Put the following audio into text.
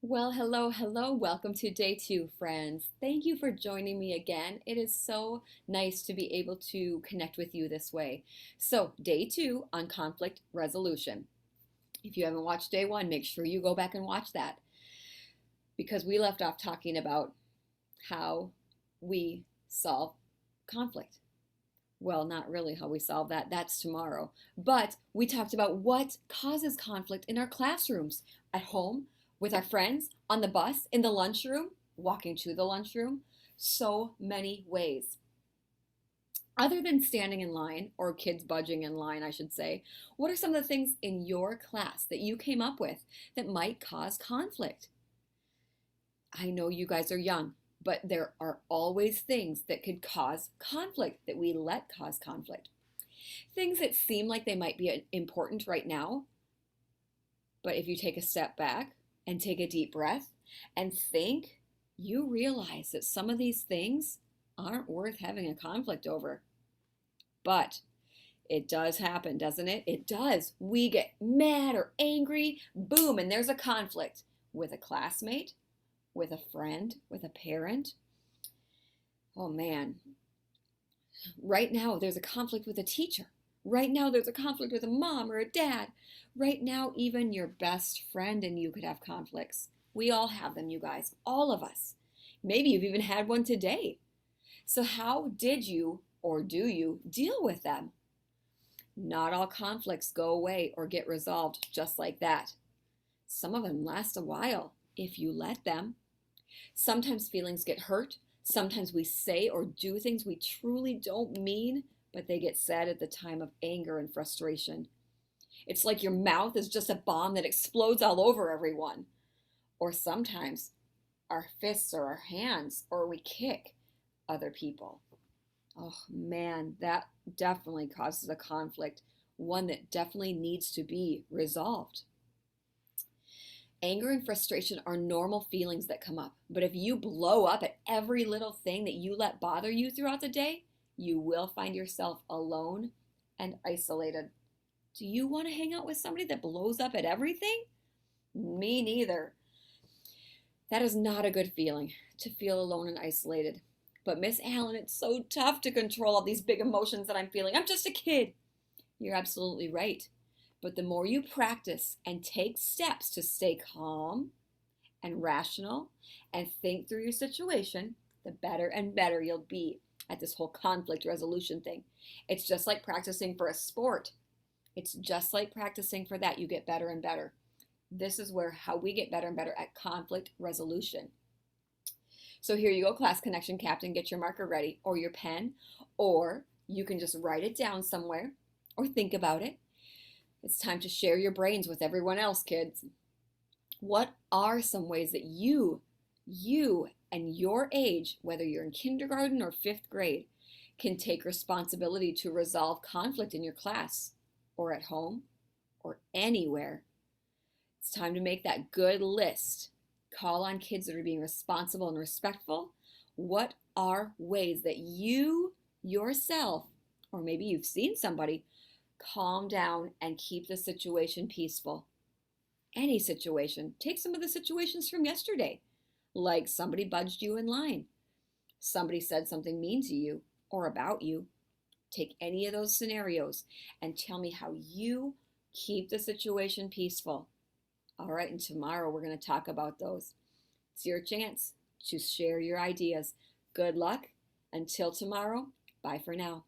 Well, hello, hello. Welcome to day two, friends. Thank you for joining me again. It is so nice to be able to connect with you this way. So, day two on conflict resolution. If you haven't watched day one, make sure you go back and watch that because we left off talking about how we solve conflict. Well, not really how we solve that. That's tomorrow. But we talked about what causes conflict in our classrooms, at home, with our friends, on the bus, in the lunchroom, walking to the lunchroom. So many ways. Other than standing in line, or kids budging in line, I should say, what are some of the things in your class that you came up with that might cause conflict? I know you guys are young, but there are always things that could cause conflict that we let cause conflict. Things that seem like they might be important right now, but if you take a step back and take a deep breath and think, you realize that some of these things aren't worth having a conflict over. But it does happen, doesn't it? It does. We get mad or angry, boom, and there's a conflict with a classmate, with a friend, with a parent. Oh man, right now there's a conflict with a teacher. Right now there's a conflict with a mom or a dad. Right now, even your best friend and you could have conflicts. We all have them, you guys, all of us. Maybe you've even had one today. So, how did you or do you deal with them? Not all conflicts go away or get resolved just like that. Some of them last a while if you let them. Sometimes feelings get hurt. Sometimes we say or do things we truly don't mean, but they get said at the time of anger and frustration. It's like your mouth is just a bomb that explodes all over everyone. Or sometimes our fists or our hands, or we kick other people. Oh man, that definitely causes a conflict, one that definitely needs to be resolved. Anger and frustration are normal feelings that come up. But if you blow up at every little thing that you let bother you throughout the day, you will find yourself alone and isolated. Do you want to hang out with somebody that blows up at everything? Me neither. That is not a good feeling, to feel alone and isolated. But Miss Allen, it's so tough to control all these big emotions that I'm feeling. I'm just a kid. You're absolutely right. But the more you practice and take steps to stay calm and rational and think through your situation, the better and better you'll be at this whole conflict resolution thing. It's just like practicing for a sport. It's just like practicing for that. You get better and better. This is where how we get better and better at conflict resolution. So here you go, class connection captain, get your marker ready or your pen, or you can just write it down somewhere or think about it. It's time to share your brains with everyone else, kids. What are some ways that you and your age, whether you're in kindergarten or fifth grade, can take responsibility to resolve conflict in your class or at home or anywhere? It's time to make that good list. Call on kids that are being responsible and respectful. What are ways that you yourself, or maybe you've seen somebody, calm down and keep the situation peaceful? Any situation. Take some of the situations from yesterday, like somebody budged you in line, somebody said something mean to you or about you. Take any of those scenarios and tell me how you keep the situation peaceful. All right, and tomorrow we're going to talk about those. It's your chance to share your ideas. Good luck. Until tomorrow, bye for now.